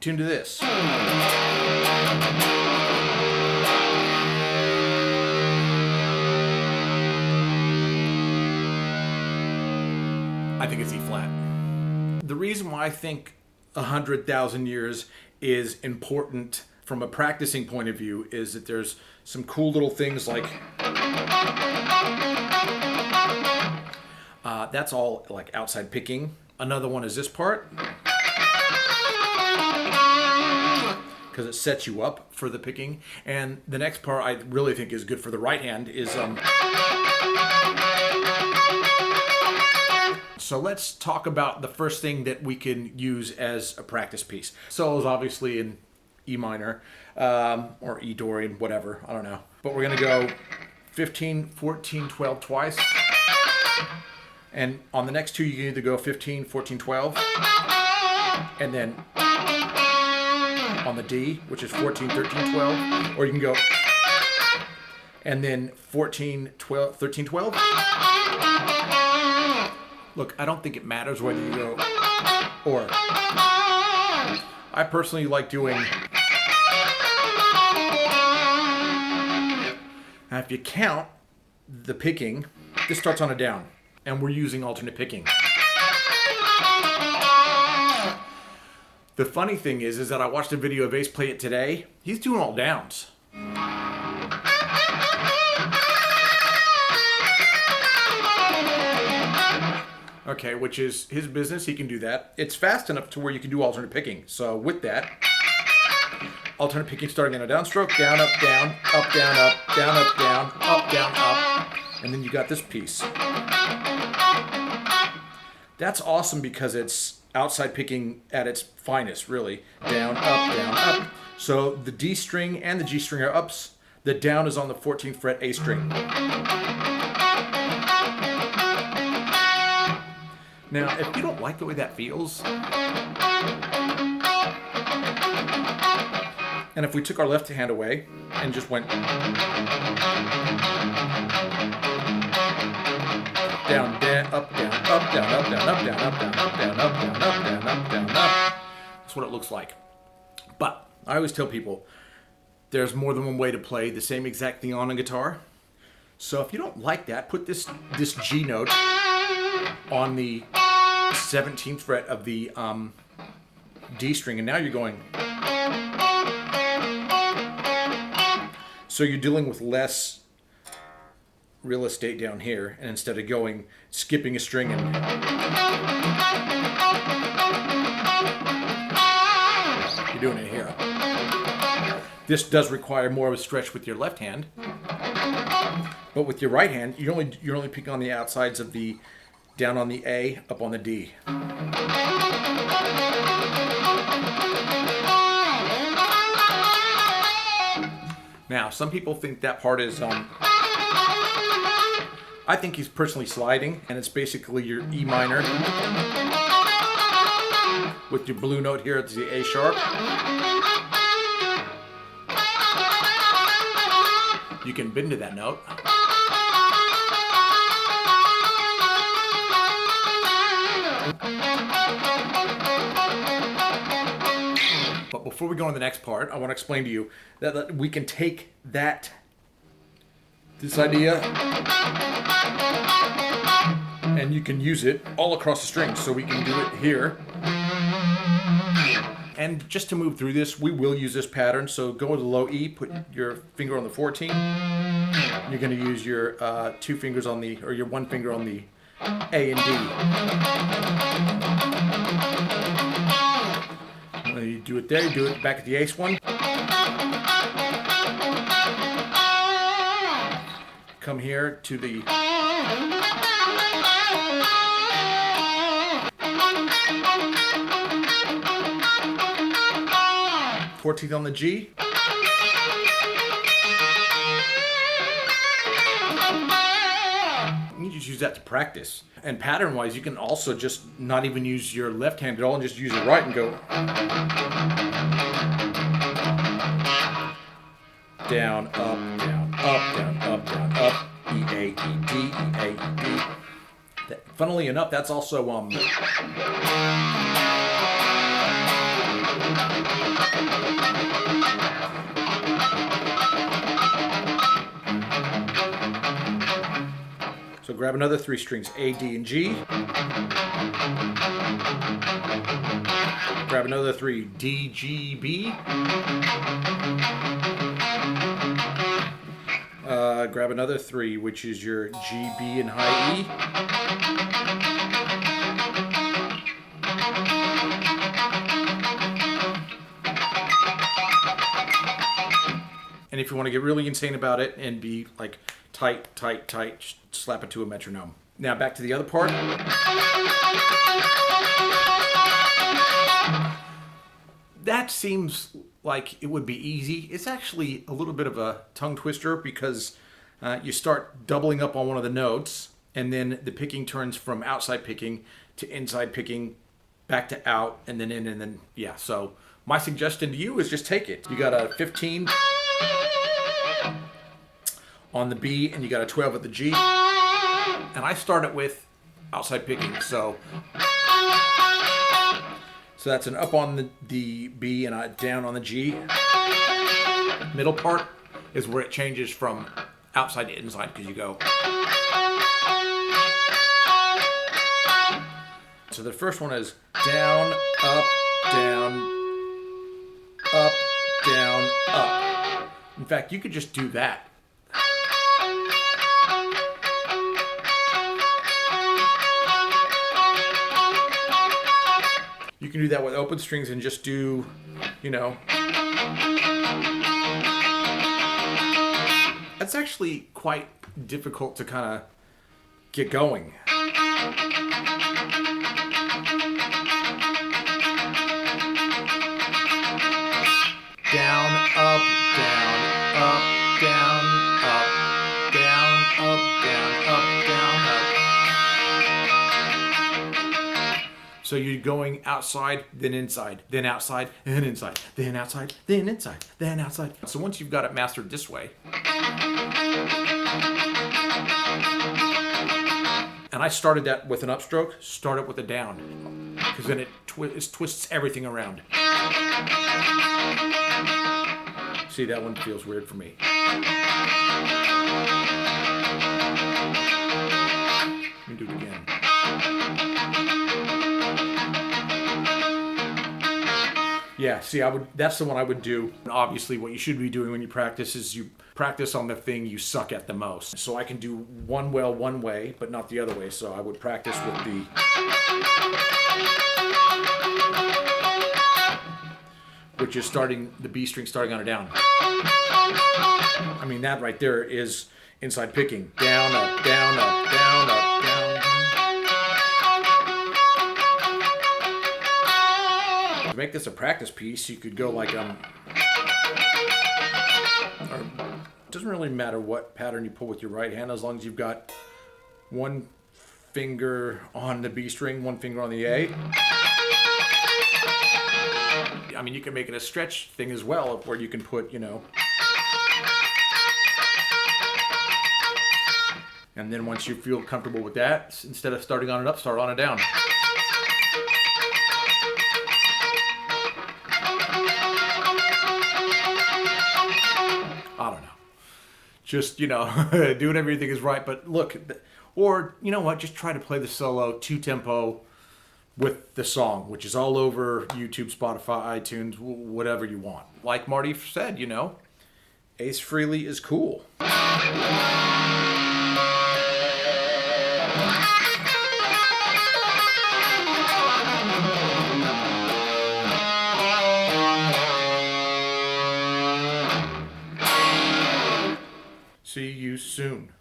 tuned to this. I think it's E flat. The reason why I think 100,000 years is important from a practicing point of view is that there's some cool little things like that's all like outside picking. Another one is this part because it sets you up for the picking. And the next part I really think is good for the right hand is so let's talk about the first thing that we can use as a practice piece. Solo is obviously in E minor, or E Dorian, whatever, I don't know. But we're gonna go 15, 14, 12 twice. And on the next two, you can either go 15, 14, 12. And then on the D, which is 14, 13, 12. Or you can go, and then 14, 12, 13, 12. Look, I don't think it matters whether you go or. I personally like doing. Now, if you count the picking, this starts on a down, and we're using alternate picking. The funny thing is that I watched a video of Ace play it today. He's doing all downs. Okay, which is his business. He can do that. It's fast enough to where you can do alternate picking. So with that, alternate picking starting in a downstroke, down, up, down, up, down, up, down, up, down, up, down, up. And then you got this piece. That's awesome because it's outside picking at its finest, really. Down, up. So the D string and the G string are ups. The down is on the 14th fret A string. Now, if you don't like the way that feels, and if we took our left hand away and just went down, down, up, down, up, down, up, down, up, down, up, down, up, down, up, down, up, down, up, down, up. That's what it looks like. But I always tell people there's more than one way to play the same exact thing on a guitar. So if you don't like that, put this G note on the 17th fret of the D string, and now you're going. So you're dealing with less real estate down here, and instead of going skipping a string and you're doing it here. This does require more of a stretch with your left hand, but with your right hand, you're only picking on the outsides of the down on the A, up on the D. Now, some people think that part is, I think he's personally sliding, and it's basically your E minor with your blue note here at the A sharp. You can bend to that note. But before we go on to the next part, I want to explain to you that we can take this idea, and you can use it all across the string. So we can do it here. And just to move through this, we will use this pattern. So go to the low E, put your finger on the 14. You're going to use your two fingers on the, or your one finger on the A and D. You do it there, you do it back at the Ace one. Come here to the 14th on the G. You just use that to practice. And pattern-wise, you can also just not even use your left hand at all and just use your right and go down, up, down, up, down, up, down, up, E, A, E, D, E, A, E, D. Funnily enough, that's also grab another 3 strings, A, D, and G. Grab another 3, D, G, B. Grab another 3, which is your G, B, and high E. And if you want to get really insane about it and be like tight, tight, tight, slap it to a metronome. Now back to the other part. That seems like it would be easy. It's actually a little bit of a tongue twister because you start doubling up on one of the notes, and then the picking turns from outside picking to inside picking, back to out, and then in, and then, yeah. So my suggestion to you is just take it. You got a 15 on the B, and you got a 12 at the G. And I start it with outside picking, so that's an up on the B and a down on the G. Middle part is where it changes from outside to inside, because you go. So the first one is down, up, down, up, down, up. In fact, you could just do that. You can do that with open strings and just do, you know. That's actually quite difficult to kind of get going. Down, up, down, up, down, up, down, up, down, up, down, up. So you're going outside, then inside, then outside, then inside, then outside, then inside, then outside. So once you've got it mastered this way, and I started that with an upstroke, start it with a down, because then it twists everything around. See, that one feels weird for me. Let me do it again. Yeah, see, that's the one I would do. And obviously, what you should be doing when you practice is you practice on the thing you suck at the most. So I can do one well one way, but not the other way. So I would practice with the... which is starting the B string starting on a down. I mean, that right there is inside picking. Down, up, down, up, down, up, down. To make this a practice piece, you could go like or it doesn't really matter what pattern you pull with your right hand, as long as you've got one finger on the B string, one finger on the A. I mean, you can make it a stretch thing as well, where you can put, you know. And then once you feel comfortable with that, instead of starting on it up, start on it down. I don't know. Just, you know, do whatever you think is right. But look, or, you know what, just try to play the solo 2-tempo with the song, which is all over YouTube, Spotify, iTunes, whatever you want. Like Marty said, you know, Ace Frehley is cool. See you soon.